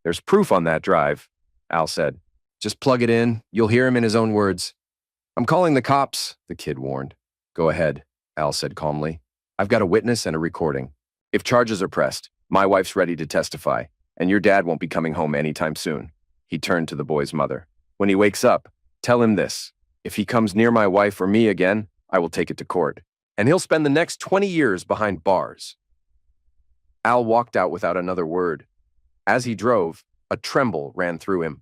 "There's proof on that drive," Al said. "Just plug it in. You'll hear him in his own words." "I'm calling the cops," the kid warned. "Go ahead," Al said calmly. "I've got a witness and a recording. If charges are pressed, my wife's ready to testify, and your dad won't be coming home anytime soon." He turned to the boy's mother. "When he wakes up, tell him this. If he comes near my wife or me again, I will take it to court, and he'll spend the next 20 years behind bars." Al walked out without another word. As he drove, a tremble ran through him.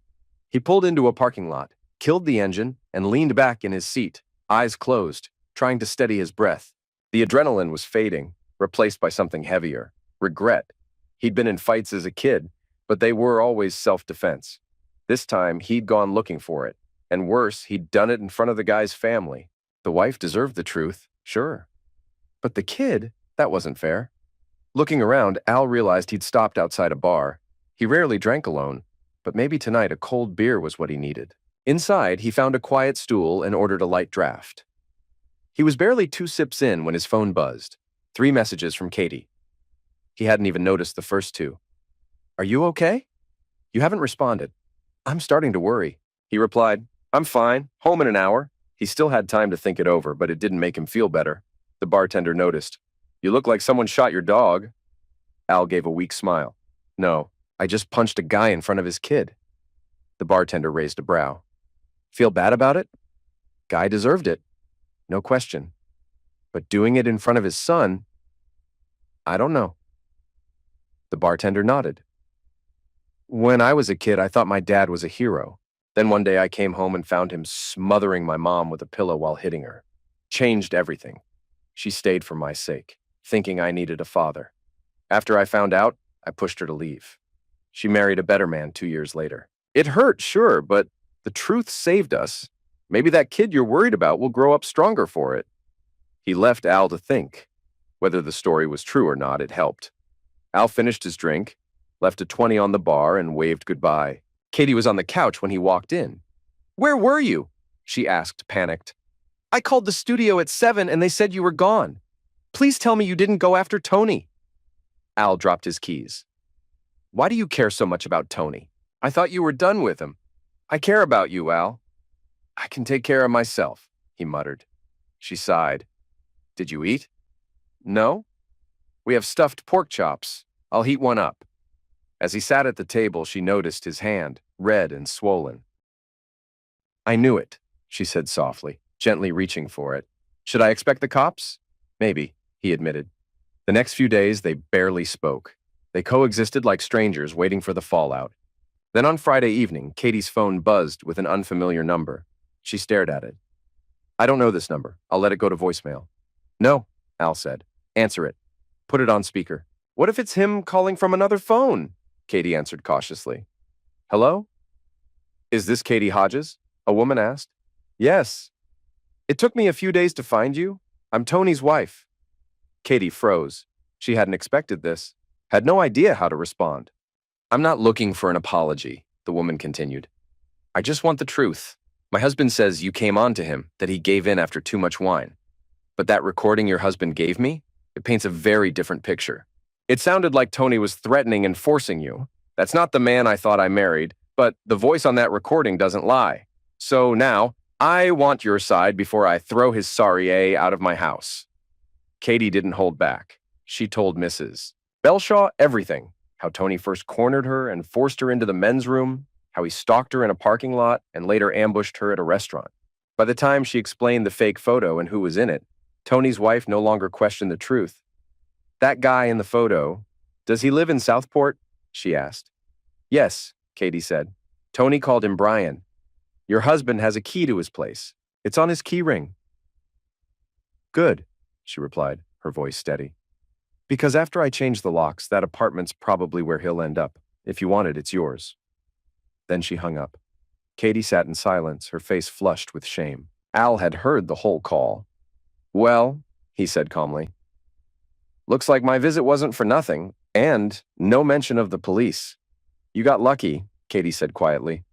He pulled into a parking lot, killed the engine, and leaned back in his seat, eyes closed, trying to steady his breath. The adrenaline was fading, replaced by something heavier, regret. He'd been in fights as a kid, but they were always self-defense. This time, he'd gone looking for it, and worse, he'd done it in front of the guy's family. The wife deserved the truth, sure. But the kid, that wasn't fair. Looking around, Al realized he'd stopped outside a bar. He rarely drank alone, but maybe tonight a cold beer was what he needed. Inside, he found a quiet stool and ordered a light draft. He was barely 2 sips in when his phone buzzed. 3 messages from Katie. He hadn't even noticed the first 2. "Are you okay? You haven't responded." "I'm starting to worry." He replied, "I'm fine, home in an hour." He still had time to think it over, but it didn't make him feel better. The bartender noticed. "You look like someone shot your dog." Al gave a weak smile. "No, I just punched a guy in front of his kid." The bartender raised a brow. "Feel bad about it?" "Guy deserved it. No question. But doing it in front of his son, I don't know." The bartender nodded. "When I was a kid, I thought my dad was a hero. Then one day I came home and found him smothering my mom with a pillow while hitting her. Changed everything. She stayed for my sake, thinking I needed a father. After I found out, I pushed her to leave. She married a better man 2 years later. It hurt, sure, but the truth saved us. Maybe that kid you're worried about will grow up stronger for it." He left Al to think. Whether the story was true or not, it helped. Al finished his drink, left a 20 on the bar, and waved goodbye. Katie was on the couch when he walked in. "Where were you?" she asked, panicked. "I called the studio at 7 and they said you were gone. Please tell me you didn't go after Tony." Al dropped his keys. "Why do you care so much about Tony? I thought you were done with him." "I care about you, Al." "I can take care of myself," he muttered. She sighed. Did you eat? No? We have stuffed pork chops. I'll heat one up. As he sat at the table, she noticed his hand, red and swollen. I knew it, she said softly, gently reaching for it. Should I expect the cops? Maybe, he admitted. The next few days, they barely spoke. They coexisted like strangers waiting for the fallout. Then on Friday evening, Katie's phone buzzed with an unfamiliar number. She stared at it. I don't know this number. I'll let it go to voicemail. No, Al said. Answer it. Put it on speaker. What if it's him calling from another phone? Katie answered cautiously. Hello? Is this Katie Hodges? A woman asked. Yes. It took me a few days to find you. I'm Tony's wife. Katie froze. She hadn't expected this, had no idea how to respond. I'm not looking for an apology, the woman continued. I just want the truth. My husband says you came on to him, that he gave in after too much wine. But that recording your husband gave me, it paints a very different picture. It sounded like Tony was threatening and forcing you. That's not the man I thought I married, but the voice on that recording doesn't lie. So now, I want your side before I throw his sorry A out of my house. Katie didn't hold back. She told Mrs. Belshaw everything. How Tony first cornered her and forced her into the men's room, how he stalked her in a parking lot and later ambushed her at a restaurant. By the time she explained the fake photo and who was in it, Tony's wife no longer questioned the truth. That guy in the photo, does he live in Southport? She asked. Yes, Katie said. Tony called him Brian. Your husband has a key to his place. It's on his key ring. Good, she replied, her voice steady. Because after I change the locks, that apartment's probably where he'll end up. If you want it, it's yours. Then she hung up. Katie sat in silence, her face flushed with shame. Al had heard the whole call. Well, he said calmly. Looks like my visit wasn't for nothing, and no mention of the police. You got lucky, Katie said quietly.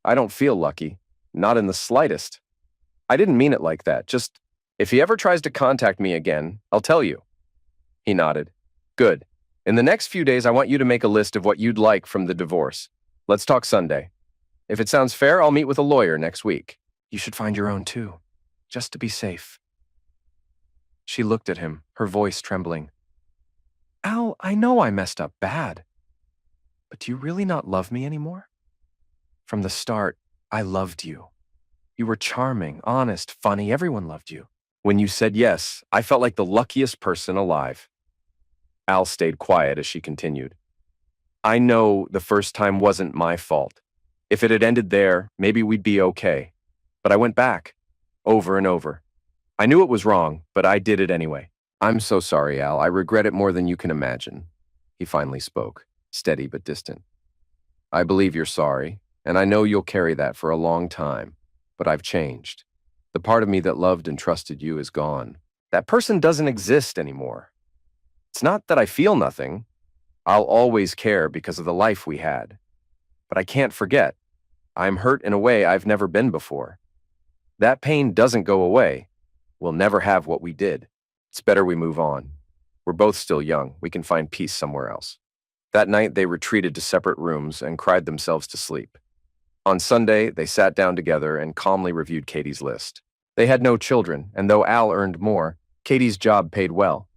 I don't feel lucky. Not in the slightest. I didn't mean it like that. Just, if he ever tries to contact me again, I'll tell you. He nodded. Good. In the next few days, I want you to make a list of what you'd like from the divorce. Let's talk Sunday. If it sounds fair, I'll meet with a lawyer next week. You should find your own too, just to be safe. She looked at him, her voice trembling. Al, I know I messed up bad. But do you really not love me anymore? From the start, I loved you. You were charming, honest, funny. Everyone loved you. When you said yes, I felt like the luckiest person alive. Al stayed quiet as she continued. I know the first time wasn't my fault. If it had ended there, maybe we'd be okay. But I went back, over and over. I knew it was wrong, but I did it anyway. I'm so sorry, Al. I regret it more than you can imagine. He finally spoke, steady but distant. I believe you're sorry, and I know you'll carry that for a long time. But I've changed. The part of me that loved and trusted you is gone. That person doesn't exist anymore. It's not that I feel nothing. I'll always care because of the life we had. But I can't forget. I'm hurt in a way I've never been before. That pain doesn't go away. We'll never have what we did. It's better we move on. We're both still young. We can find peace somewhere else. That night, they retreated to separate rooms and cried themselves to sleep. On Sunday, they sat down together and calmly reviewed Katie's list. They had no children, and though Al earned more, Katie's job paid well.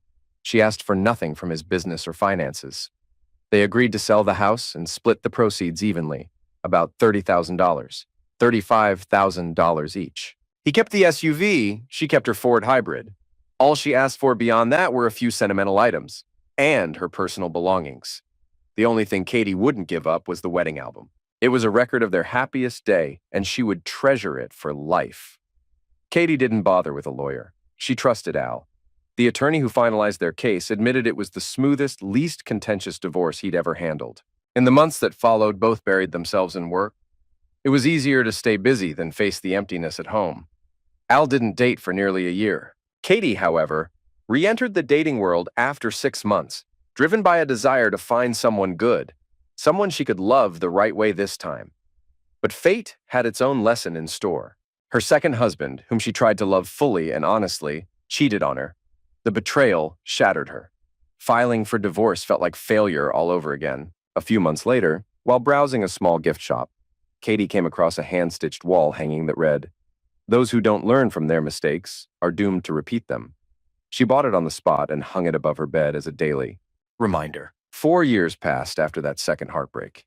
She asked for nothing from his business or finances. They agreed to sell the house and split the proceeds evenly, about $30,000, $35,000 each. He kept the SUV, she kept her Ford Hybrid. All she asked for beyond that were a few sentimental items, and her personal belongings. The only thing Katie wouldn't give up was the wedding album. It was a record of their happiest day, and she would treasure it for life. Katie didn't bother with a lawyer. She trusted Al. The attorney who finalized their case admitted it was the smoothest, least contentious divorce he'd ever handled. In the months that followed, both buried themselves in work. It was easier to stay busy than face the emptiness at home. Al didn't date for nearly a year. Katie, however, re-entered the dating world after 6 months, driven by a desire to find someone good, someone she could love the right way this time. But fate had its own lesson in store. Her second husband, whom she tried to love fully and honestly, cheated on her. The betrayal shattered her. Filing for divorce felt like failure all over again. A few months later, while browsing a small gift shop, Katie came across a hand-stitched wall hanging that read, "Those who don't learn from their mistakes are doomed to repeat them." She bought it on the spot and hung it above her bed as a daily reminder. 4 years passed after that second heartbreak.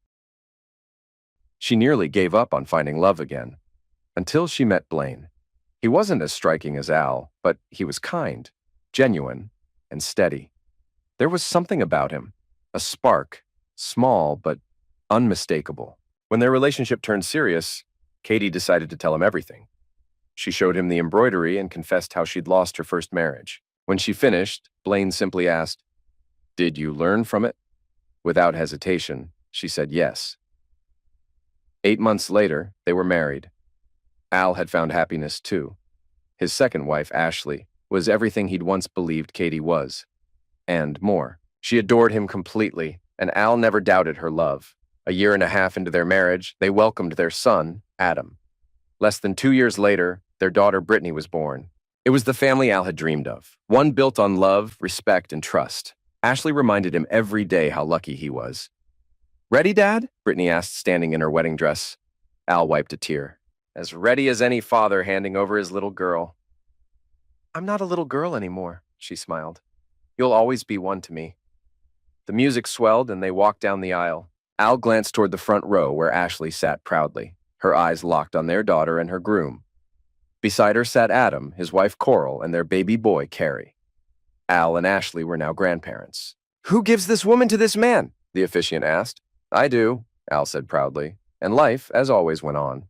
She nearly gave up on finding love again, until she met Blaine. He wasn't as striking as Al, but he was kind, genuine, and steady. There was something about him, a spark, small but unmistakable. When their relationship turned serious, Katie decided to tell him everything. She showed him the embroidery and confessed how she'd lost her first marriage. When she finished, Blaine simply asked, "Did you learn from it?" Without hesitation, she said yes. 8 months later, they were married. Al had found happiness too. His second wife, Ashley, was everything he'd once believed Katie was, and more. She adored him completely, and Al never doubted her love. A year and a half into their marriage, they welcomed their son, Adam. Less than 2 years later, their daughter Brittany was born. It was the family Al had dreamed of, one built on love, respect, and trust. Ashley reminded him every day how lucky he was. "Ready, Dad?" Brittany asked, standing in her wedding dress. Al wiped a tear. "As ready as any father handing over his little girl." "I'm not a little girl anymore," she smiled. "You'll always be one to me." The music swelled and they walked down the aisle. Al glanced toward the front row where Ashley sat proudly, her eyes locked on their daughter and her groom. Beside her sat Adam, his wife Coral, and their baby boy, Carrie. Al and Ashley were now grandparents. "Who gives this woman to this man?" the officiant asked. "I do," Al said proudly, and life, as always, went on.